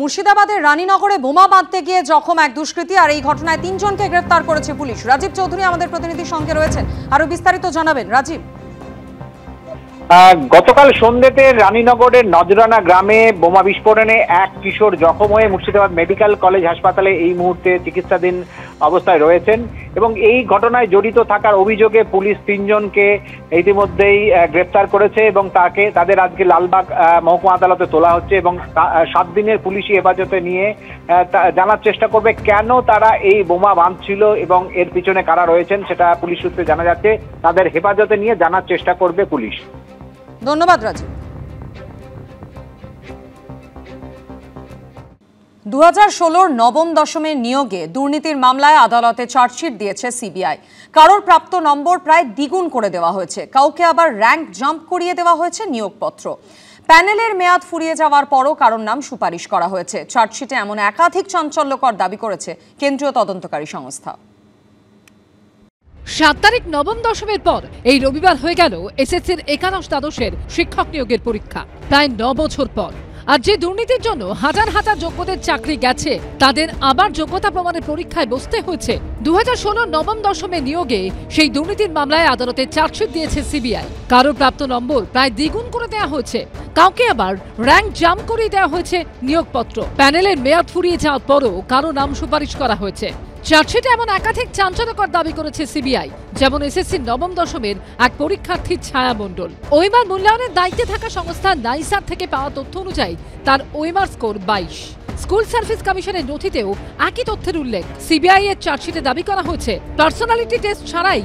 মুর্শিদাবাদের রানীনগরে বোমা বাঁধতে গিয়ে জখম এক দুষ্কৃতী, আর এই ঘটনায় 3 জনকে গ্রেফতার করেছে পুলিশ। রাজীব চৌধুরী আমাদের প্রতিনিধির সঙ্গে রয়েছেন, আরো বিস্তারিত জানাবেন। রাজীব, গতকাল সন্ধ্যেতে রানীনগরের নজরানা গ্রামে বোমা বিস্ফোরণে এক কিশোর জখম হয়ে মুর্শিদাবাদ মেডিকেল কলেজ হাসপাতালে এই মুহূর্তে চিকিৎসাধীন অবস্থায় রয়েছেন এবং এই ঘটনায় জড়িত থাকার অভিযোগে পুলিশ 3 জনকে ইতিমধ্যেই গ্রেফতার করেছে এবং তাদের আজকে লালবাগ মহকুমা আদালতে তোলা হচ্ছে এবং 7 দিনের পুলিশি হেফাজতে নিয়ে জানার চেষ্টা করবে কেন তারা এই বোমা বাঁধছিল এবং এর পিছনে কারা রয়েছেন সেটা পুলিশ সূত্রে জানা যাচ্ছে। তাদের হেফাজতে নিয়ে জানার চেষ্টা করবে পুলিশ। ধন্যবাদ রাজীব। 2016 নবম দশমের নিয়োগে দুর্নীতির মামলায় আদালতে চার্জশিট দিয়েছে সিবিআই। কারোর প্রাপ্ত নম্বর প্রায় দ্বিগুণ করে দেওয়া হয়েছে, কাউকে আবার র্যাঙ্ক জাম্প করিয়ে দেওয়া হয়েছে নিয়োগপত্র। প্যানেলের মেয়াদ ফুরিয়ে যাওয়ার পরও কারোর নাম সুপারিশ করা হয়েছে। চার্জশিটে এমন একাধিক চাঞ্চল্যকর দাবি করেছে কেন্দ্রীয় তদন্তকারী সংস্থা। 7 তারিখ নবম দশমের পর এই রবিবার হয়ে গেল এসএসসির 11 দ্বাদশের শিক্ষক নিয়োগের পরীক্ষা, প্রায় 9 বছর পর। আর যে দুর্নীতির জন্য হাজার হাজার যোগ্যদের চাকরি গেছে, তাদের আবার যোগ্যতা প্রমাণের পরীক্ষায় বসতে হয়েছে। 2016 নবম দশমের নিয়োগে সেই দুর্নীতির মামলায় আদালতে চার্জশিট দিয়েছে সিবিআই। কারোর প্রাপ্ত নম্বর প্রায় দ্বিগুণ করে দেওয়া হয়েছে, কাউকে আবার র্যাঙ্ক জাম্প করিয়ে দেওয়া হয়েছে নিয়োগপত্র। প্যানেলের মেয়াদ ফুরিয়ে যাওয়ার পরও কারো নাম সুপারিশ করা হয়েছে। চার্জশিটে এমন একাধিক চাঞ্চল্যকর দাবি করেছে সিবিআই, যেমন এসএসসি নবম দশমের এক পরীক্ষার্থী ছায়া মণ্ডল। ওএমআর মূল্যায়নের দায়িত্বে থাকা সংস্থা নাইসার থেকে পাওয়া তথ্য অনুযায়ী তার ওএমআর স্কোর 22। স্কুল সার্ভিস কমিশনের নথিতেও একই তথ্যের উল্লেখ। সিবিআই এর চার্জশিটে দাবি করা হয়েছে পার্সোনালিটি টেস্ট ছাড়াই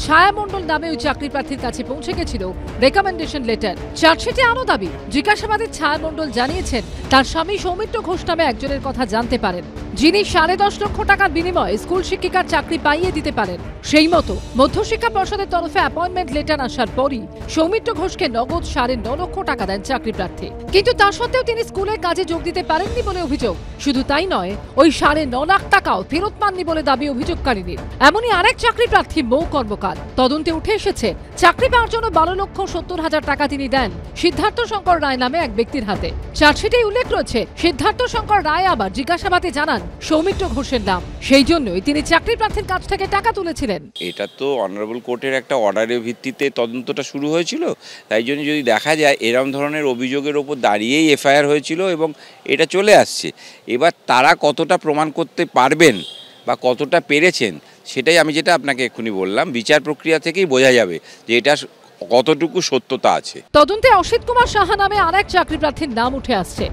ছায়া মণ্ডল নামে ওই চাকরি প্রার্থীর কাছে পৌঁছে গেছিল রেকমেন্ডেশন লেটার। চার্জশিটে আরও দাবি, জিজ্ঞাসাবাদে ছায়া মণ্ডল জানিয়েছেন তার স্বামী সৌমিত্র ঘোষ নামে একজনের কথা জানতে পারেন, যিনি 10.5 লক্ষ টাকার বিনিময়ে স্কুল শিক্ষিকার চাকরি পাইয়ে দিতে পারেন। সেই মতো মধ্যশিক্ষা পর্ষদের তরফে অ্যাপয়েন্টমেন্ট লেটার আসার পরই সৌমিত্র ঘোষকে নগদ 9.5 লক্ষ টাকা দেন চাকরি প্রার্থী। কিন্তু তা সত্ত্বেও তিনি স্কুলের কাজে যোগ দিতে পারেননি বলে অভিযোগ। শুধু তাই নয়, ওই 9.5 লাখ টাকাও ফেরত পাননি বলে দাবি অভিযোগকারীদের। এমনই আরেক চাকরি প্রার্থী মৌ কর্মকার। তদন্তে উঠে এসেছে চাকরি পাওয়ার জন্য 12,70,000 টাকা তিনি দেন সিদ্ধার্থ শঙ্কর রায় নামে এক ব্যক্তির হাতে। চার্জশিটে উল্লেখ রয়েছে সিদ্ধার্থ শঙ্কর রায় আবার জিজ্ঞাসাবাদে জানান সৌমিত্র ঘোষের নাম, সেই জন্যই তিনি চাকরি প্রার্থীর কাছ থেকে টাকা তুলেছিলেন। এটা তো অনারেবল কোর্টের একটা অর্ডারের ভিত্তিতে তদন্তটা শুরু হয়েছিল, তাই জন্য যদি দেখা যায় এরকম ধরনের অভিযোগের ওপর দাঁড়িয়েই এফআইআর হয়েছিল এবং এটা চলে আসছে। এবার তারা কতটা প্রমাণ করতে পারবেন বা কতটা পেরেছেন সেটাই আমি যেটা আপনাকে এক্ষুনি বললাম, বিচার প্রক্রিয়া থেকেই বোঝা যাবে যে এটা কতটুকু সত্যতা আছে। তদন্তে অসিত কুমার সাহা নামে আরেক চাকরি প্রার্থীর নাম উঠে আসছে।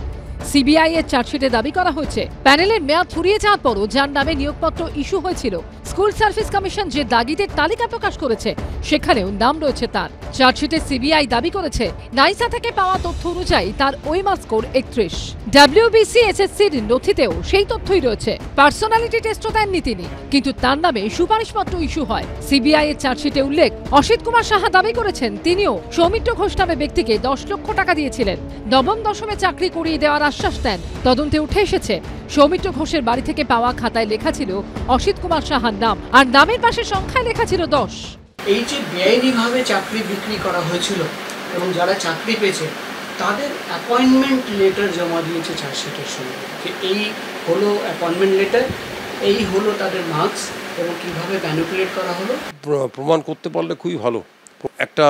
সিবিআই এর চার্জশিটে দাবি করা হয়েছে প্যানেলের মেয়াদ ফুরিয়ে যাওয়ার পরও যার নামে নিয়োগপত্র ইস্যু হয়েছিল, স্কুল সার্ভিস কমিশন যে দাগিদের তালিকা প্রকাশ করেছে সেখানেও নাম রয়েছে তার। চার্জশিটে সিবিআই দাবি করেছে নাইসা থেকে পাওয়া তথ্য অনুযায়ী তার ওএমআর স্কোর 31। ডাব্লিউবিসি এসএসসির নথিতেও সেই তথ্যই রয়েছে। পার্সোনালিটি টেস্টও দেননি তিনি, কিন্তু তার নামে সুপারিশপত্র ইস্যু হয়। সিবিআই এর চার্জশিটে উল্লেখ, অসিত কুমার সাহা দাবি করেছেন তিনিও সৌমিত্র ঘোষ নামে ব্যক্তিকে 10 লক্ষ টাকা দিয়েছিলেন, নবম দশমে চাকরি করিয়ে দেওয়ার আশ্বাস দেন। তদন্তে উঠে এসেছে সৌমিত্র ঘোষের বাড়ি থেকে পাওয়া খাতায় লেখা ছিল অসিত কুমার সাহার নাম, আর নামের পাশে সংখ্যায় লেখা ছিল 10। এই যে বেআইনিভাবে চাকরি বিক্রি করা হয়েছিল এবং যারা চাকরি পেয়েছে তাদের অ্যাপয়েন্টমেন্ট লেটার জমা দিয়েছে চার্জশিটের সঙ্গে, যে এই হলো অ্যাপয়েন্টমেন্ট লেটার, এই হলো তাদের মার্কস এবং কীভাবে ম্যানিপুলেট করা হলো প্রমাণ করতে পারলে খুবই ভালো। একটা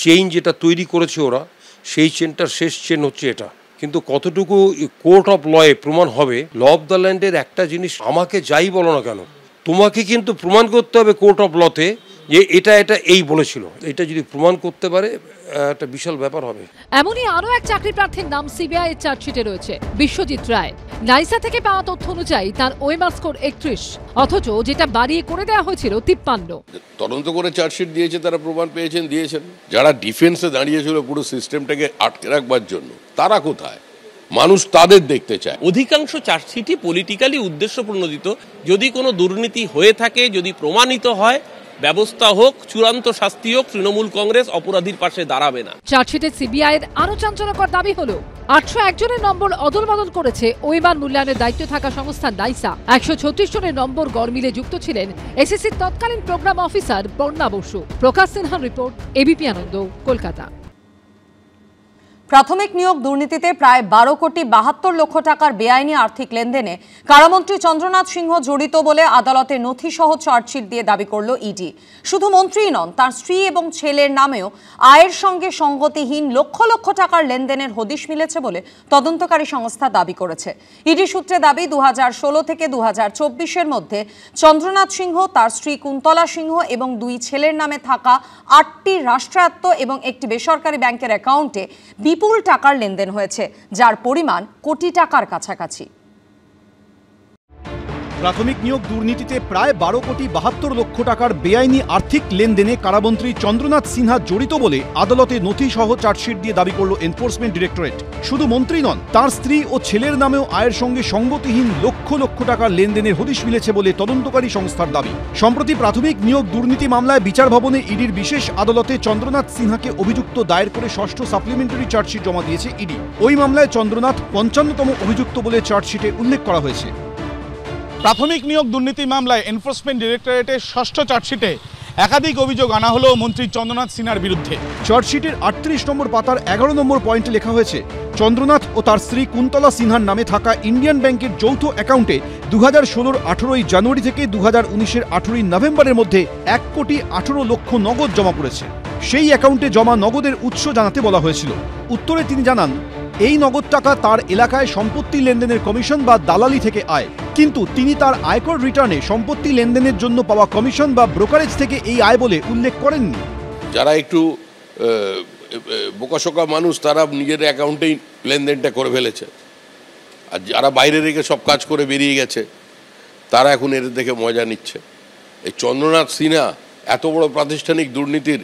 চেইন যেটা তৈরি করেছে ওরা, সেই চেনটার শেষ চেন হচ্ছে এটা। কিন্তু কতটুকু কোর্ট অফ লয়ে প্রমাণ হবে, ল অফ দ্য ল্যান্ডের একটা জিনিস, আমাকে যাই বলো না কেন তোমাকে কিন্তু প্রমাণ করতে হবে কোর্ট অফ লতে যে এটা এই বলেছিল। এটা যদি প্রমাণ করতে পারে একটা বিশাল ব্যাপার হবে। এমনই আরো এক চাকরি প্রার্থীর নাম সিবিআই এর চার্জশিটে রয়েছে, বিশ্বজিৎ রায়। নাইসা থেকে পাওয়া তথ্য অনুযায়ী তার ওএমআর স্কোর 31, অথচ যেটা বাড়িয়ে করে দেওয়া হয়েছিল 53। তদন্ত করে চার্জশিট দিয়েছে, তারা প্রমাণ দিয়েছেন। যারা ডিফেন্সে দাঁড়িয়েছিল পুরো সিস্টেমটাকে আটকে রাখবার জন্য, তারা কোথায়? মানুষ তাদের দেখতে চায়। অধিকাংশ চার্জশিটই পলিটিক্যালি উদ্দেশ্য প্রণোদিত। যদি কোনো দুর্নীতি হয়ে থাকে, যদি প্রমাণিত হয়, ব্যবস্থা হোক, চূড়ান্ত শাস্তি হোক, তৃণমূল কংগ্রেস অপরাধীর পাশে দাঁড়াবে না। চার্জশিটে সিবিআই এর আরো চাঞ্চল্যকর দাবি হলো 801 জনের নম্বর অদল বদল করেছে ওএমআর মূল্যায়নের দায়িত্বে থাকা সংস্থা নাইসা। 136 জনের নম্বর গড়মিলে যুক্ত ছিলেন এসএসসির তৎকালীন প্রোগ্রাম অফিসার বর্ণা বসু। প্রকাশ সিনহার রিপোর্ট, এবিপি আনন্দ, কলকাতা। প্রাথমিক নিয়োগ দুর্নীতিতে প্রায় 12 কোটি 72 লক্ষ টাকার বেআইনি আর্থিক লেনদেনে কারামন্ত্রী চন্দ্রনাথ সিংহ জড়িত বলে আদালতে নথিসহ চার্জশিট দিয়ে দাবি করল ইডি। শুধু মন্ত্রীই নন, তার স্ত্রী এবং ছেলের নামেও আয়ের সঙ্গে সঙ্গতিহীন লক্ষ লক্ষ টাকার লেনদেনের হদিশ মিলেছে বলে তদন্তকারী সংস্থা দাবি করেছে। ইডি সূত্রে দাবি 2016 থেকে 2024-এর মধ্যে চন্দ্রনাথ সিংহ, তার স্ত্রী কুন্তলা সিংহ এবং 2 ছেলের নামে থাকা 8টি রাষ্ট্রায়ত্ত এবং একটি বেসরকারি ব্যাংকের অ্যাকাউন্টে বিপুল টাকার লেনদেন হয়েছে, যার পরিমাণ কোটি টাকার কাছাকাছি। প্রাথমিক নিয়োগ দুর্নীতিতে প্রায় 12 কোটি 72 লক্ষ টাকার বেআইনি আর্থিক লেনদেনে কারামন্ত্রী চন্দ্রনাথ সিনহা জড়িত বলে আদালতে নথিসহ চার্জশিট দিয়ে দাবি করল এনফোর্সমেন্ট ডিরেক্টরেট। শুধু মন্ত্রী নন, তার স্ত্রী ও ছেলের নামেও আয়ের সঙ্গে সঙ্গতিহীন লক্ষ লক্ষ টাকার লেনদেনের হদিশ মিলেছে বলে তদন্তকারী সংস্থার দাবি। সম্প্রতি প্রাথমিক নিয়োগ দুর্নীতি মামলায় বিচার ভবনে ইডির বিশেষ আদালতে চন্দ্রনাথ সিনহাকে অভিযুক্ত দায়ের করে ষষ্ঠ সাপ্লিমেন্টারি চার্জশিট জমা দিয়েছে ইডি। ওই মামলায় চন্দ্রনাথ 55তম অভিযুক্ত বলে চার্জশিটে উল্লেখ করা হয়েছে। প্রাথমিক নিয়োগ দুর্নীতি মামলায় এনফোর্সমেন্ট ডিরেক্টরেটের ষষ্ঠ চার্জশিটে একাধিক অভিযোগ আনা হলো মন্ত্রী চন্দ্রনাথ সিনহার বিরুদ্ধে। চার্জশিটের 38 নম্বর পাতার 11 নম্বর পয়েন্টে লেখা হয়েছে, চন্দ্রনাথ ও তার স্ত্রী কুন্তলা সিনহার নামে থাকা ইন্ডিয়ান ব্যাংকের যৌথ অ্যাকাউন্টে 2016-র 18ই জানুয়ারি থেকে 2019-এর 18ই নভেম্বরের মধ্যে 1 কোটি 18 লক্ষ নগদ জমা পড়েছে। সেই অ্যাকাউন্টে জমা নগদের উৎস জানাতে বলা হয়েছিল। উত্তরে তিনি জানান, এই নগদ টাকা তার এলাকায় সম্পত্তি লেনদেনের কমিশন বা দালালি থেকে আয়, কিন্তু তিনি তার আয়কর রিটার্নে সম্পত্তি লেনদেনের জন্য পাওয়া কমিশন বা ব্রোকারেজ থেকে এই আয় বলে উল্লেখ করেননি। যারা একটু বোকাশোকা মানুষ তারা নিজের অ্যাকাউন্টেই লেনদেনটা করে ফেলেছে, আর যারা বাইরে রেখে সব কাজ করে বেরিয়ে গেছে তারা এখন এদের দেখে মজা নিচ্ছে। এই চন্দ্রনাথ সিনহা এত বড় প্রাতিষ্ঠানিক দুর্নীতির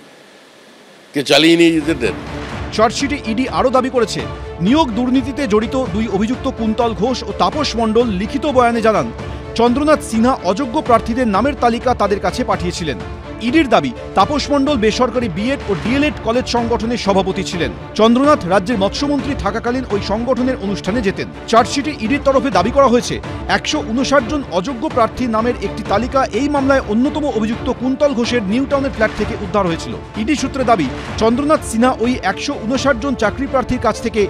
কে চালিয়ে নিয়ে যেতে। চার্জশিটে ইডি আরও দাবি করেছে, নিয়োগ দুর্নীতিতে জড়িত 2 অভিযুক্ত কুন্তল ঘোষ ও তাপস মণ্ডল লিখিত বয়ানে জানান, চন্দ্রনাথ সিনহা অযোগ্য প্রার্থীদের নামের তালিকা তাদের কাছে পাঠিয়েছিলেন। ইডির দাবি, তাপস মণ্ডল বেসরকারি বিএড ও ডিএলএড কলেজ সংগঠনের সভাপতি ছিলেন। চন্দ্রনাথ রাজ্যের মৎস্যমন্ত্রী থাকাকালীন ওই সংগঠনের অনুষ্ঠানে যেতেন। চার্জশিটে ইডির তরফে দাবি করা হয়েছে, 159 জন অযোগ্য প্রার্থীর নামের একটি তালিকা এই মামলায় অন্যতম অভিযুক্ত কুন্তল ঘোষের নিউ টাউনের ফ্ল্যাট থেকে উদ্ধার হয়েছিল। ইডি সূত্রে দাবি, চন্দ্রনাথ সিনহা ওই 159 জন চাকরি প্রার্থীর কাছ থেকে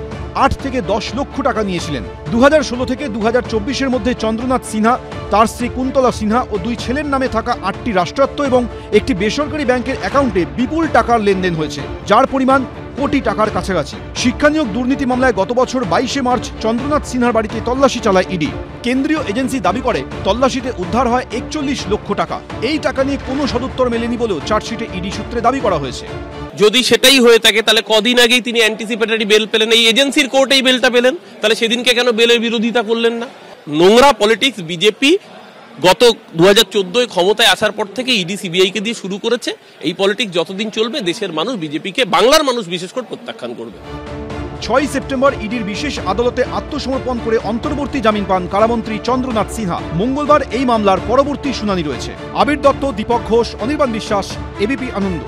8 থেকে 10 লক্ষ টাকা নিয়েছিলেন। 2016 থেকে 2024-এর মধ্যে চন্দ্রনাথ সিনহা, তার স্ত্রী কুন্তলা সিনহা ও 2 ছেলের নামে থাকা 8টি রাষ্ট্রায়ত্ত এবং একটি বেসরকারি ব্যাংকের অ্যাকাউন্টে বিপুল টাকার লেনদেন হয়েছে, যার পরিমাণ কোটি টাকার কাছাকাছি। শিক্ষা নিয়োগ দুর্নীতি মামলায় গত বছর 22শে মার্চ চন্দ্রনাথ সিনহার বাড়িতে তল্লাশি চালায় ইডি। কেন্দ্রীয় এজেন্সি দাবি করে, তল্লাশিতে উদ্ধার হয় 41 লক্ষ টাকা। এই টাকা নিয়ে কোনো সদুত্তর মেলেনি বলেও চার্জশিটে ইডি সূত্রে দাবি করা হয়েছে। যদি সেটাই হয়ে থাকে তাহলে কদিন আগেই তিনি অ্যান্টিসিপেটরি বেল পেলেন, এই এজেন্সির কোর্টেই বেলটা পেলেন, তাহলে সেদিনকে কেন বেলের বিরোধিতা করলেন না? নোংরা পলিটিক্স বিজেপি গত 2014 ক্ষমতায় আসার পর থেকে ইডি সিবিআইকে দিয়ে শুরু করেছে। এই পলিটিক্স যতদিন চলবে দেশের মানুষ বিজেপিকে, বাংলার মানুষ বিশেষ করে প্রত্যাখ্যান করবে। 6 সেপ্টেম্বর ইডির বিশেষ আদালতে আত্মসমর্পণ করে অন্তর্বর্তী জামিন পান কারামন্ত্রী চন্দ্রনাথ সিনহা। মঙ্গলবার এই মামলার পরবর্তী শুনানি রয়েছে। আবির দত্ত, দীপক ঘোষ, অনির্বাণ বিশ্বাস, এবিপি আনন্দ।